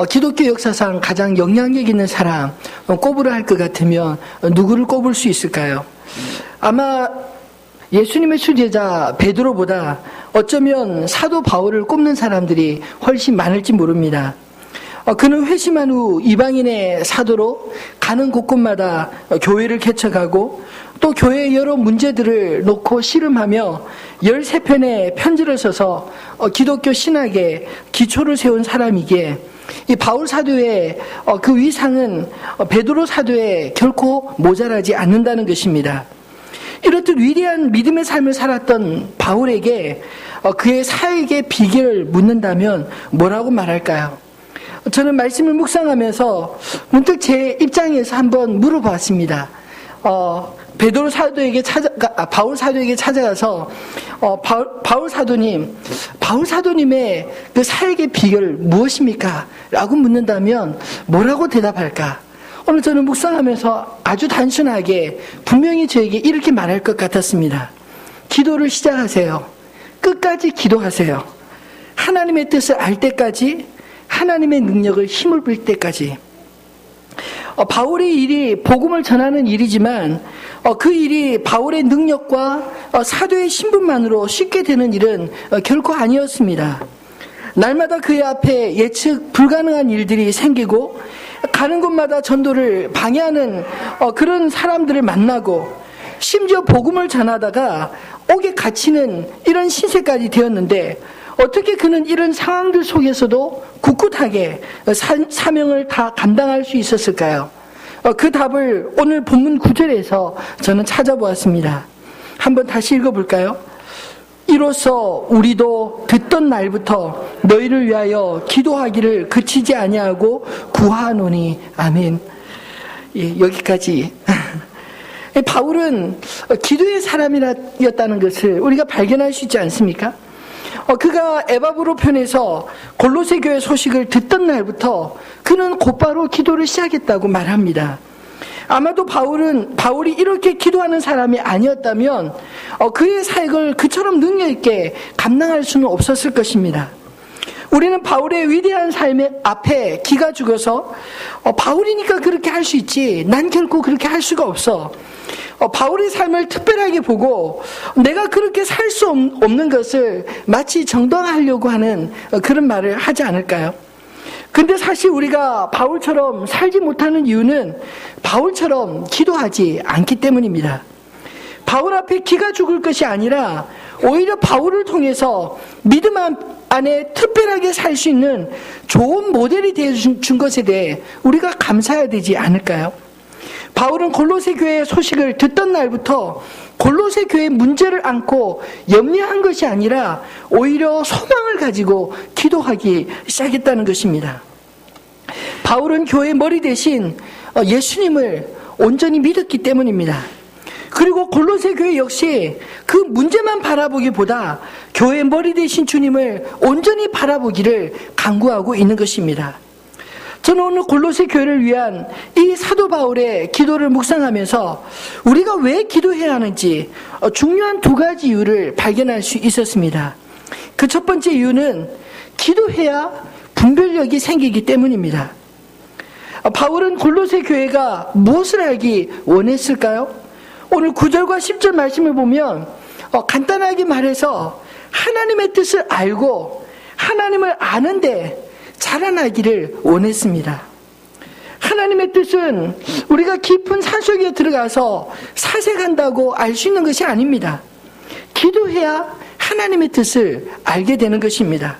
기독교 역사상 가장 영향력 있는 사람 꼽으라 할 것 같으면 누구를 꼽을 수 있을까요? 아마 예수님의 수제자 베드로보다 어쩌면 사도 바울을 꼽는 사람들이 훨씬 많을지 모릅니다. 그는 회심한 후 이방인의 사도로 가는 곳곳마다 교회를 개척하고 또 교회의 여러 문제들을 놓고 씨름하며 13편의 편지를 써서 기독교 신학의 기초를 세운 사람이기에 이 바울 사도의 그 위상은 베드로 사도에 결코 모자라지 않는다는 것입니다. 이렇듯 위대한 믿음의 삶을 살았던 바울에게 그의 사역의 비결을 묻는다면 뭐라고 말할까요? 저는 말씀을 묵상하면서 문득 제 입장에서 한번 물어봤습니다. 베드로 사도에게 바울 사도에게 찾아가서 바울 사도님의 그 사역의 비결 무엇입니까? 라고 묻는다면 뭐라고 대답할까? 오늘 저는 묵상하면서 아주 단순하게 분명히 저에게 이렇게 말할 것 같았습니다. 기도를 시작하세요. 끝까지 기도하세요. 하나님의 뜻을 알 때까지, 하나님의 능력을 힘을 빌 때까지. 바울의 일이 복음을 전하는 일이지만 그 일이 바울의 능력과 사도의 신분만으로 쉽게 되는 일은 결코 아니었습니다. 날마다 그의 앞에 예측 불가능한 일들이 생기고 가는 곳마다 전도를 방해하는 그런 사람들을 만나고 심지어 복음을 전하다가 옥에 갇히는 이런 신세까지 되었는데 어떻게 그는 이런 상황들 속에서도 굳굳하게 사명을 다 감당할 수 있었을까요? 그 답을 오늘 본문 9절에서 저는 찾아보았습니다. 한번 다시 읽어볼까요? 이로써 우리도 듣던 날부터 너희를 위하여 기도하기를 그치지 아니하고 구하노니. 아멘. 예, 여기까지. 바울은 기도의 사람이었다는 것을 우리가 발견할 수 있지 않습니까? 그가 에바브로 편에서 골로새 교회 소식을 듣던 날부터 그는 곧바로 기도를 시작했다고 말합니다. 아마도 바울이 이렇게 기도하는 사람이 아니었다면 그의 사역을 그처럼 능력 있게 감당할 수는 없었을 것입니다. 우리는 바울의 위대한 삶의 앞에 기가 죽어서 바울이니까 그렇게 할 수 있지, 난 결코 그렇게 할 수가 없어, 바울의 삶을 특별하게 보고 내가 그렇게 살 수 없는 것을 마치 정당화하려고 하는 그런 말을 하지 않을까요? 근데 사실 우리가 바울처럼 살지 못하는 이유는 바울처럼 기도하지 않기 때문입니다. 바울 앞에 기가 죽을 것이 아니라 오히려 바울을 통해서 믿음 안에 특별하게 살 수 있는 좋은 모델이 되어준 것에 대해 우리가 감사해야 되지 않을까요? 바울은 골로새 교회의 소식을 듣던 날부터 골로새 교회의 문제를 안고 염려한 것이 아니라 오히려 소망을 가지고 기도하기 시작했다는 것입니다. 바울은 교회의 머리 대신 예수님을 온전히 믿었기 때문입니다. 그리고 골로새 교회 역시 그 문제만 바라보기보다 교회의 머리 대신 주님을 온전히 바라보기를 강구하고 있는 것입니다. 저는 오늘 골로새 교회를 위한 이 사도 바울의 기도를 묵상하면서 우리가 왜 기도해야 하는지 중요한 두 가지 이유를 발견할 수 있었습니다. 그 첫 번째 이유는 기도해야 분별력이 생기기 때문입니다. 바울은 골로새 교회가 무엇을 알기 원했을까요? 오늘 9절과 10절 말씀을 보면 간단하게 말해서 하나님의 뜻을 알고 하나님을 아는데 자라나기를 원했습니다. 하나님의 뜻은 우리가 깊은 산속에 들어가서 사색한다고 알 수 있는 것이 아닙니다. 기도해야 하나님의 뜻을 알게 되는 것입니다.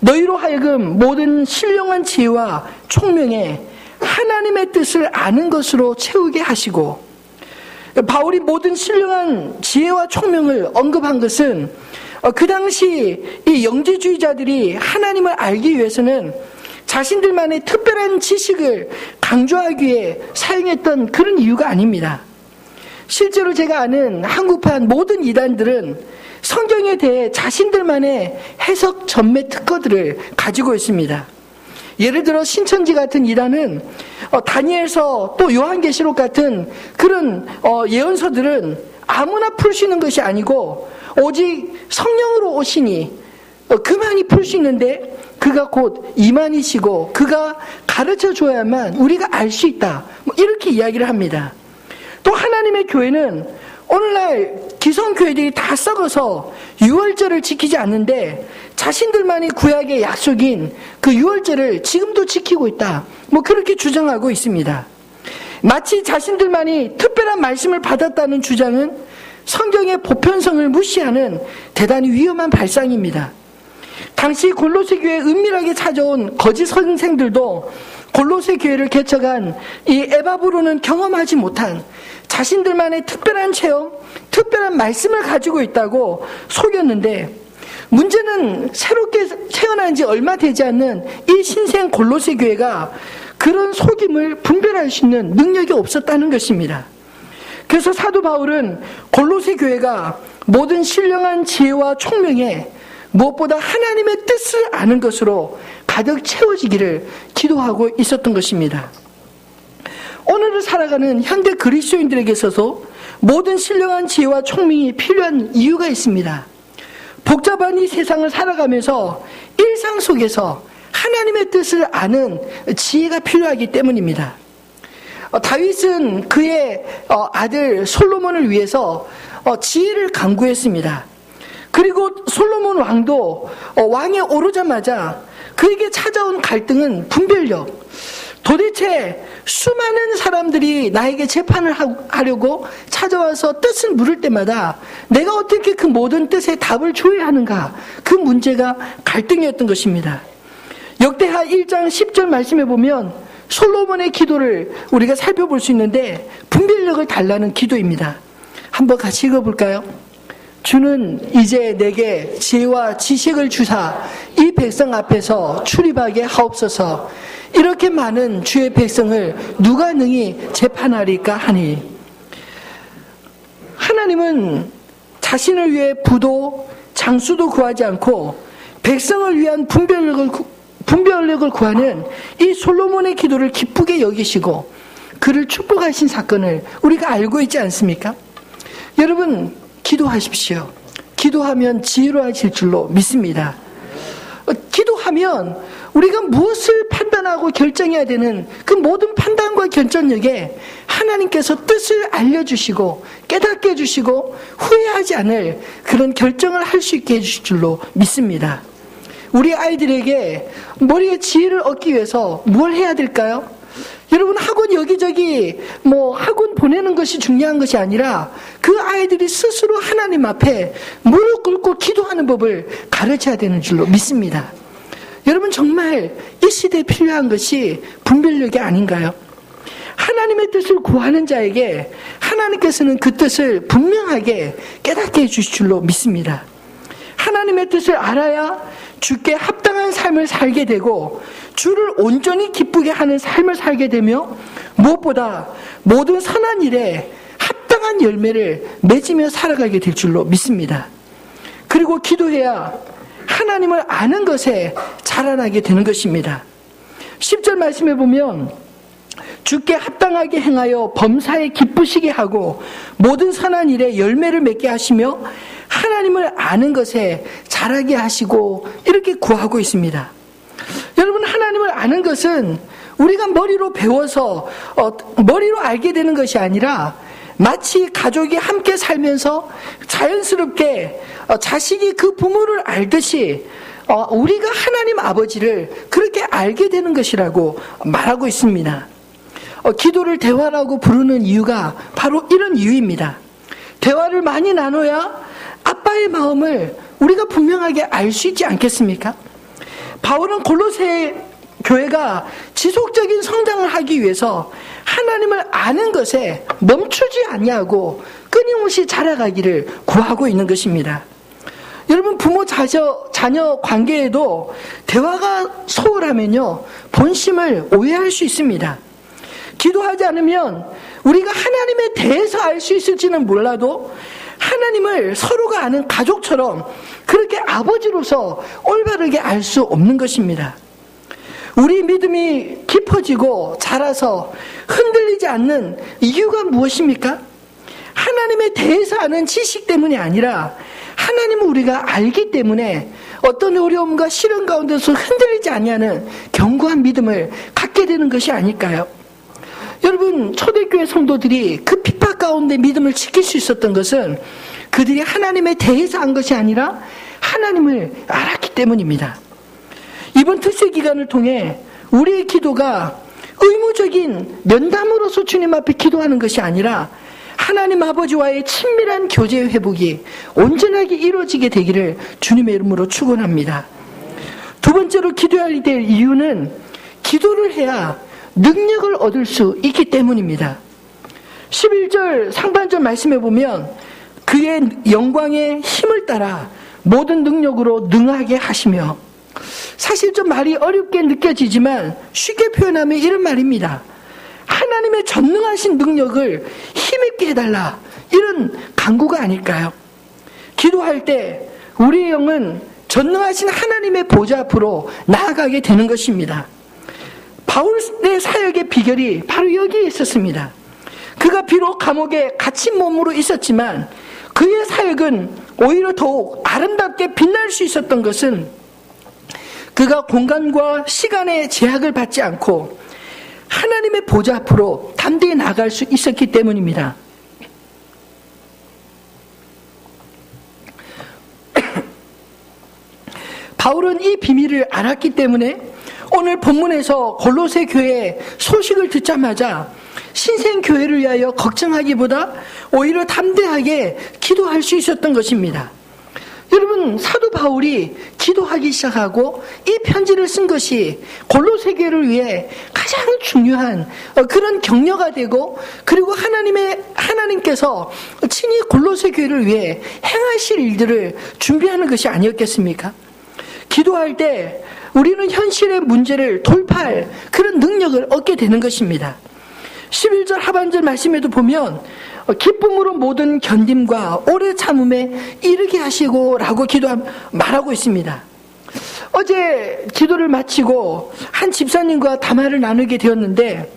너희로 하여금 모든 신령한 지혜와 총명에 하나님의 뜻을 아는 것으로 채우게 하시고, 바울이 모든 신령한 지혜와 총명을 언급한 것은 그 당시 이 영지주의자들이 하나님을 알기 위해서는 자신들만의 특별한 지식을 강조하기 위해 사용했던 그런 이유가 아닙니다. 실제로 제가 아는 한국판 모든 이단들은 성경에 대해 자신들만의 해석 전매 특허들을 가지고 있습니다. 예를 들어 신천지 같은 이단은 다니엘서 또 요한계시록 같은 그런 예언서들은 아무나 풀 수 있는 것이 아니고 오직 성령으로 오시니 그만이 풀 수 있는데 그가 곧 이만희시고 그가 가르쳐 줘야만 우리가 알 수 있다. 이렇게 이야기를 합니다. 또 하나님의 교회는 오늘날 기성교회들이 다 썩어서 유월절을 지키지 않는데 자신들만이 구약의 약속인 그 유월절을 지금도 지키고 있다. 그렇게 주장하고 있습니다. 마치 자신들만이 특별한 말씀을 받았다는 주장은 성경의 보편성을 무시하는 대단히 위험한 발상입니다. 당시 골로새 교회에 은밀하게 찾아온 거짓 선생들도 골로새 교회를 개척한 이 에바브로는 경험하지 못한 자신들만의 특별한 체험, 특별한 말씀을 가지고 있다고 속였는데, 문제는 새롭게 태어난 지 얼마 되지 않는 이 신생 골로새 교회가 그런 속임을 분별할 수 있는 능력이 없었다는 것입니다. 그래서 사도 바울은 골로새 교회가 모든 신령한 지혜와 총명에 무엇보다 하나님의 뜻을 아는 것으로 가득 채워지기를 기도하고 있었던 것입니다. 오늘을 살아가는 현대 그리스도인들에게 있어서 모든 신령한 지혜와 총명이 필요한 이유가 있습니다. 복잡한 이 세상을 살아가면서 일상 속에서 하나님의 뜻을 아는 지혜가 필요하기 때문입니다. 다윗은 그의 아들 솔로몬을 위해서 지혜를 간구했습니다. 그리고 솔로몬 왕도 왕에 오르자마자 그에게 찾아온 갈등은 분별력. 도대체 수많은 사람들이 나에게 재판을 하려고 찾아와서 뜻을 물을 때마다 내가 어떻게 그 모든 뜻에 답을 줘야 하는가, 그 문제가 갈등이었던 것입니다. 역대하 1장 10절 말씀에 보면 솔로몬의 기도를 우리가 살펴볼 수 있는데 분별력을 달라는 기도입니다. 한번 같이 읽어볼까요? 주는 이제 내게 지혜와 지식을 주사 이 백성 앞에서 출입하게 하옵소서. 이렇게 많은 주의 백성을 누가 능히 재판하리까 하니. 하나님은 자신을 위해 부도 장수도 구하지 않고 백성을 위한 분별력을 구하는 이 솔로몬의 기도를 기쁘게 여기시고 그를 축복하신 사건을 우리가 알고 있지 않습니까? 여러분, 기도하십시오. 기도하면 지혜로워질 줄로 믿습니다. 기도하면 우리가 무엇을 판단하고 결정해야 되는 그 모든 판단과 결정력에 하나님께서 뜻을 알려주시고 깨닫게 해주시고 후회하지 않을 그런 결정을 할 수 있게 해주실 줄로 믿습니다. 우리 아이들에게 머리에 지혜를 얻기 위해서 뭘 해야 될까요? 여러분, 학원 여기저기 학원 보내는 것이 중요한 것이 아니라 그 아이들이 스스로 하나님 앞에 무릎 꿇고 기도하는 법을 가르쳐야 되는 줄로 믿습니다. 여러분, 정말 이 시대에 필요한 것이 분별력이 아닌가요? 하나님의 뜻을 구하는 자에게 하나님께서는 그 뜻을 분명하게 깨닫게 해주실 줄로 믿습니다. 하나님의 뜻을 알아야 주께 합당한 삶을 살게 되고 주를 온전히 기쁘게 하는 삶을 살게 되며 무엇보다 모든 선한 일에 합당한 열매를 맺으며 살아가게 될 줄로 믿습니다. 그리고 기도해야 하나님을 아는 것에 자라나게 되는 것입니다. 10절 말씀에 보면 주께 합당하게 행하여 범사에 기쁘시게 하고 모든 선한 일에 열매를 맺게 하시며 하나님을 아는 것에 자라게 하시고 이렇게 구하고 있습니다. 여러분, 하나님을 아는 것은 우리가 머리로 배워서 머리로 알게 되는 것이 아니라 마치 가족이 함께 살면서 자연스럽게 자식이 그 부모를 알듯이 우리가 하나님 아버지를 그렇게 알게 되는 것이라고 말하고 있습니다. 기도를 대화라고 부르는 이유가 바로 이런 이유입니다. 대화를 많이 나눠야 아빠의 마음을 우리가 분명하게 알 수 있지 않겠습니까? 바울은 골로새 교회가 지속적인 성장을 하기 위해서 하나님을 아는 것에 멈추지 아니하고 끊임없이 자라가기를 구하고 있는 것입니다. 여러분, 부모 자녀 관계에도 대화가 소홀하면요 본심을 오해할 수 있습니다. 기도하지 않으면 우리가 하나님에 대해서 알 수 있을지는 몰라도 하나님을 서로가 아는 가족처럼 그렇게 아버지로서 올바르게 알 수 없는 것입니다. 우리 믿음이 깊어지고 자라서 흔들리지 않는 이유가 무엇입니까? 하나님에 대해서 아는 지식 때문이 아니라 하나님을 우리가 알기 때문에 어떤 어려움과 시련 가운데서 흔들리지 아니하는 견고한 믿음을 갖게 되는 것이 아닐까요? 여러분, 초대교회 성도들이 그 핍박 가운데 믿음을 지킬 수 있었던 것은 그들이 하나님에 대해서 한 것이 아니라 하나님을 알았기 때문입니다. 이번 특세 기간을 통해 우리의 기도가 의무적인 면담으로서 주님 앞에 기도하는 것이 아니라 하나님 아버지와의 친밀한 교제의 회복이 온전하게 이루어지게 되기를 주님의 이름으로 축원합니다. 두 번째로 기도해야 될 이유는 기도를 해야 능력을 얻을 수 있기 때문입니다. 11절 상반절 말씀해 보면 그의 영광의 힘을 따라 모든 능력으로 능하게 하시며, 사실 좀 말이 어렵게 느껴지지만 쉽게 표현하면 이런 말입니다. 하나님의 전능하신 능력을 힘있게 해달라, 이런 간구가 아닐까요? 기도할 때 우리의 영은 전능하신 하나님의 보좌 앞으로 나아가게 되는 것입니다. 바울의 사역의 비결이 바로 여기에 있었습니다. 그가 비록 감옥에 갇힌 몸으로 있었지만 그의 사역은 오히려 더욱 아름답게 빛날 수 있었던 것은 그가 공간과 시간의 제약을 받지 않고 하나님의 보좌 앞으로 담대히 나아갈 수 있었기 때문입니다. 바울은 이 비밀을 알았기 때문에 오늘 본문에서 골로새 교회의 소식을 듣자마자 신생교회를 위하여 걱정하기보다 오히려 담대하게 기도할 수 있었던 것입니다. 여러분, 사도 바울이 기도하기 시작하고 이 편지를 쓴 것이 골로새 교회를 위해 가장 중요한 그런 격려가 되고, 그리고 하나님께서 친히 골로새 교회를 위해 행하실 일들을 준비하는 것이 아니었겠습니까? 기도할 때 우리는 현실의 문제를 돌파할 그런 능력을 얻게 되는 것입니다. 11절 하반절 말씀에도 보면 기쁨으로 모든 견딤과 오래 참음에 이르게 하시고 라고 말하고 있습니다. 어제 기도를 마치고 한 집사님과 담화를 나누게 되었는데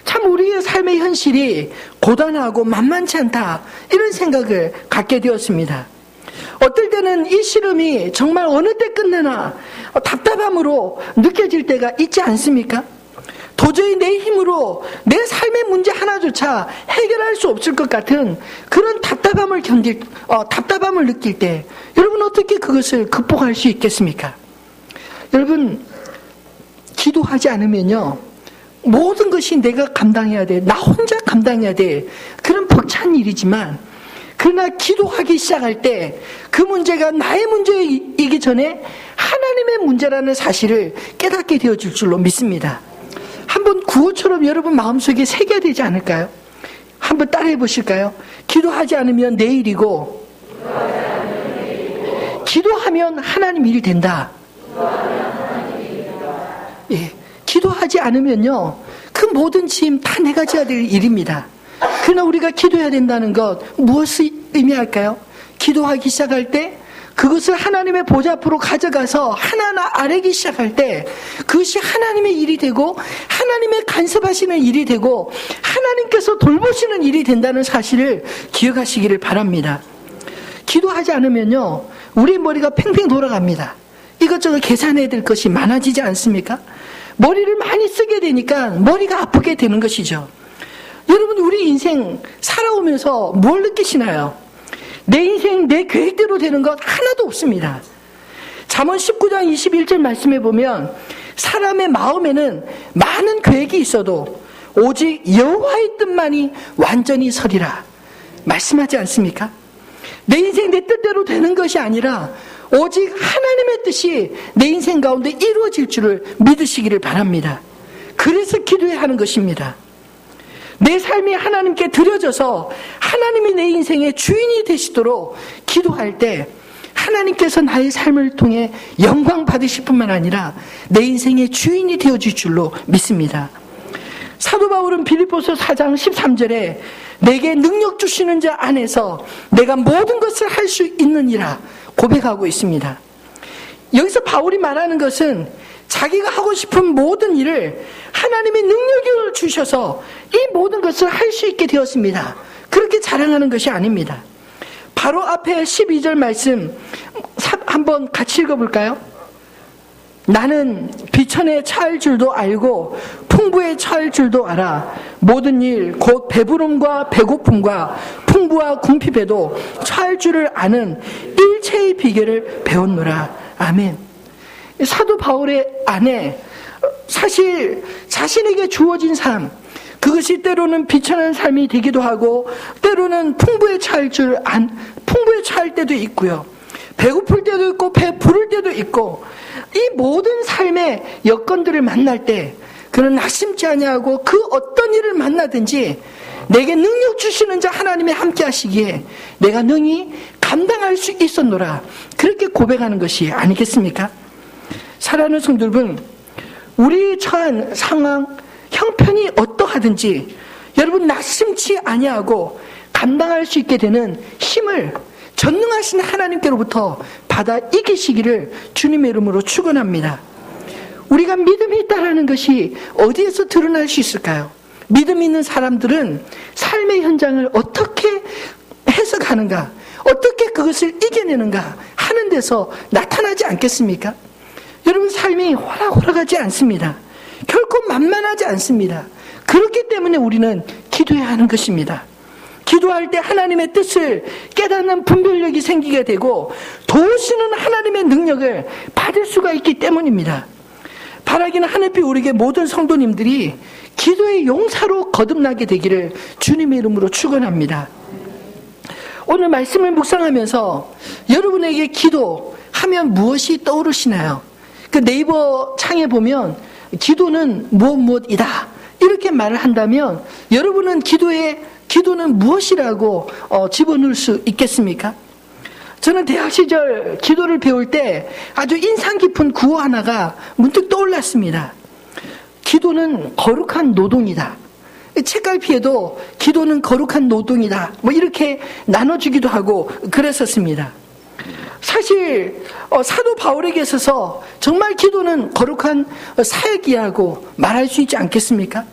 참 우리의 삶의 현실이 고단하고 만만치 않다, 이런 생각을 갖게 되었습니다. 어떨 때는 이 시름이 정말 어느 때 끝내나 답답함으로 느껴질 때가 있지 않습니까? 도저히 내 힘으로 내 삶의 문제 하나조차 해결할 수 없을 것 같은 그런 답답함을 느낄 때 여러분, 어떻게 그것을 극복할 수 있겠습니까? 여러분, 기도하지 않으면요, 모든 것이 내가 감당해야 돼, 나 혼자 감당해야 돼, 그런 벅찬 일이지만, 그러나 기도하기 시작할 때 그 문제가 나의 문제이기 전에 하나님의 문제라는 사실을 깨닫게 되어질 줄로 믿습니다. 한번 구호처럼 여러분 마음속에 새겨야 되지 않을까요? 한번 따라해 보실까요? 기도하지 않으면 내 일이고, 기도하면 하나님 일이 된다. 예, 기도하지 않으면요, 그 모든 짐 다 내가 져야 될 일입니다. 그러나 우리가 기도해야 된다는 것, 무엇을 의미할까요? 기도하기 시작할 때 그것을 하나님의 보좌 앞으로 가져가서 하나하나 아뢰기 시작할 때 그것이 하나님의 일이 되고 하나님의 간섭하시는 일이 되고 하나님께서 돌보시는 일이 된다는 사실을 기억하시기를 바랍니다. 기도하지 않으면요, 우리 머리가 팽팽 돌아갑니다. 이것저것 계산해야 될 것이 많아지지 않습니까? 머리를 많이 쓰게 되니까 머리가 아프게 되는 것이죠. 여러분, 우리 인생 살아오면서 뭘 느끼시나요? 내 인생 내 계획대로 되는 것 하나도 없습니다. 잠언 19장 21절 말씀해 보면 사람의 마음에는 많은 계획이 있어도 오직 여호와의 뜻만이 완전히 서리라 말씀하지 않습니까? 내 인생 내 뜻대로 되는 것이 아니라 오직 하나님의 뜻이 내 인생 가운데 이루어질 줄을 믿으시기를 바랍니다. 그래서 기도해야 하는 것입니다. 내 삶이 하나님께 드려져서 하나님이 내 인생의 주인이 되시도록 기도할 때 하나님께서 나의 삶을 통해 영광 받으실 뿐만 아니라 내 인생의 주인이 되어질 줄로 믿습니다. 사도 바울은 빌립보서 4장 13절에 내게 능력 주시는 자 안에서 내가 모든 것을 할 수 있느니라 고백하고 있습니다. 여기서 바울이 말하는 것은 자기가 하고 싶은 모든 일을 하나님이 능력을 주셔서 이 모든 것을 할 수 있게 되었습니다. 그렇게 자랑하는 것이 아닙니다. 바로 앞에 12절 말씀 한번 같이 읽어볼까요? 나는 비천에 처할 줄도 알고 풍부에 처할 줄도 알아. 모든 일 곧 배부름과 배고픔과 풍부와 궁핍에도 처할 줄을 아는 일체의 비결을 배웠노라. 아멘. 사도 바울의 안에 사실 자신에게 주어진 삶, 그것이 때로는 비천한 삶이 되기도 하고 때로는 풍부에 처할 때도 있고요. 배고플 때도 있고 배부를 때도 있고, 이 모든 삶의 여건들을 만날 때 그는 낙심치 아니하고 그 어떤 일을 만나든지 내게 능력 주시는 자 하나님이 함께 하시기에 내가 능히 감당할 수 있었노라, 그렇게 고백하는 것이 아니겠습니까? 사랑하는 성도 여러분, 우리 처한 상황, 형편이 어떠하든지 여러분 낙심치 아니하고 감당할 수 있게 되는 힘을 전능하신 하나님께로부터 받아 이기시기를 주님의 이름으로 축원합니다. 우리가 믿음이 있다라는 것이 어디에서 드러날 수 있을까요? 믿음 있는 사람들은 삶의 현장을 어떻게 해석하는가, 어떻게 그것을 이겨내는가 하는 데서 나타나지 않겠습니까? 여러분, 삶이 호락호락하지 않습니다. 결코 만만하지 않습니다. 그렇기 때문에 우리는 기도해야 하는 것입니다. 기도할 때 하나님의 뜻을 깨닫는 분별력이 생기게 되고 도우시는 하나님의 능력을 받을 수가 있기 때문입니다. 바라기는 하늘빛 우리에게 모든 성도님들이 기도의 용사로 거듭나게 되기를 주님의 이름으로 축원합니다. 오늘 말씀을 묵상하면서 여러분에게 기도하면 무엇이 떠오르시나요? 그 네이버 창에 보면 기도는 무엇이다 이렇게 말을 한다면 여러분은 기도는 무엇이라고 집어넣을 수 있겠습니까? 저는 대학 시절 기도를 배울 때 아주 인상 깊은 구호 하나가 문득 떠올랐습니다. 기도는 거룩한 노동이다. 책갈피에도 기도는 거룩한 노동이다, 이렇게 나눠주기도 하고 그랬었습니다. 사실 사도 바울에게 있어서 정말 기도는 거룩한 사역이라고 말할 수 있지 않겠습니까?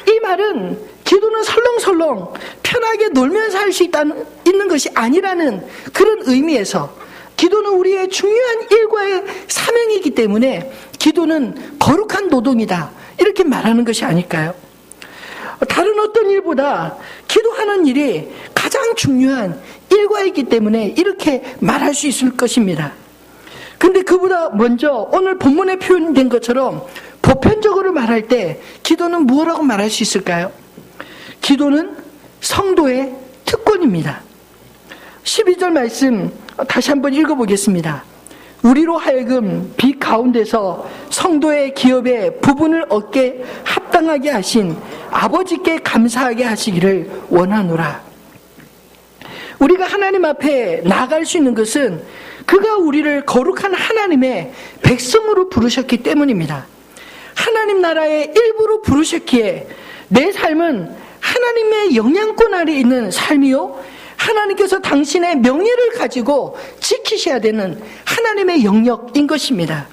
이 말은 기도는 설렁설렁 편하게 놀면서 할 수 있는 것이 아니라는 그런 의미에서 기도는 우리의 중요한 일과의 사명이기 때문에 기도는 거룩한 노동이다, 이렇게 말하는 것이 아닐까요? 다른 어떤 일보다 기도하는 일이 가장 중요한 일과이기 때문에 이렇게 말할 수 있을 것입니다. 근데 그보다 먼저 오늘 본문에 표현된 것처럼 보편적으로 말할 때 기도는 무엇이라고 말할 수 있을까요? 기도는 성도의 특권입니다. 12절 말씀 다시 한번 읽어보겠습니다. 우리로 하여금 빛 가운데서 성도의 기업에 부분을 얻게 합당하게 하신 아버지께 감사하게 하시기를 원하노라. 우리가 하나님 앞에 나아갈 수 있는 것은 그가 우리를 거룩한 하나님의 백성으로 부르셨기 때문입니다. 하나님 나라의 일부로 부르셨기에 내 삶은 하나님의 영향권 아래 있는 삶이요, 하나님께서 당신의 명예를 가지고 지키셔야 되는 하나님의 영역인 것입니다.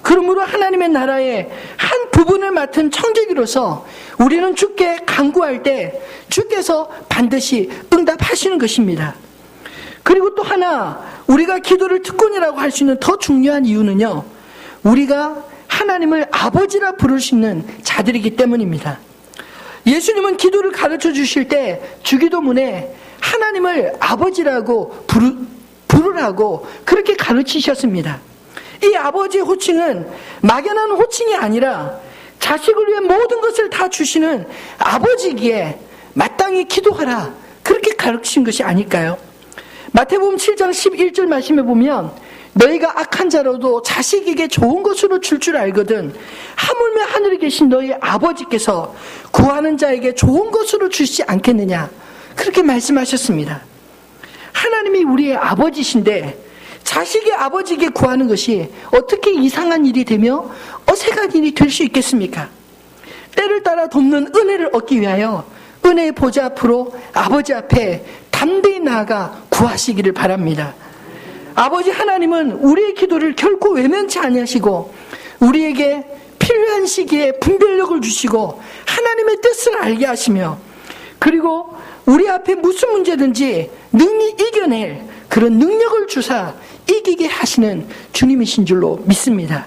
그러므로 하나님의 나라의 한 부분을 맡은 청지기로서 우리는 주께 간구할 때 주께서 반드시 응답하시는 것입니다. 그리고 또 하나 우리가 기도를 특권이라고 할 수 있는 더 중요한 이유는요, 우리가 하나님을 아버지라 부를 수 있는 자들이기 때문입니다. 예수님은 기도를 가르쳐 주실 때 주기도문에 하나님을 아버지라고 부르라고 그렇게 가르치셨습니다. 이 아버지의 호칭은 막연한 호칭이 아니라 자식을 위해 모든 것을 다 주시는 아버지기에 마땅히 기도하라, 그렇게 가르치신 것이 아닐까요? 마태복음 7장 11절 말씀에 보면 너희가 악한 자로도 자식에게 좋은 것으로 줄 줄 알거든 하물며 하늘에 계신 너희 아버지께서 구하는 자에게 좋은 것으로 주시지 않겠느냐, 그렇게 말씀하셨습니다. 하나님이 우리의 아버지신데 자식의 아버지에게 구하는 것이 어떻게 이상한 일이 되며 어색한 일이 될 수 있겠습니까? 때를 따라 돕는 은혜를 얻기 위하여 은혜의 보좌 앞으로 아버지 앞에 담대히 나아가 구하시기를 바랍니다. 아버지 하나님은 우리의 기도를 결코 외면치 아니하시고 우리에게 필요한 시기에 분별력을 주시고 하나님의 뜻을 알게 하시며, 그리고 우리 앞에 무슨 문제든지 능히 이겨낼 그런 능력을 주사 이기게 하시는 주님이신 줄로 믿습니다.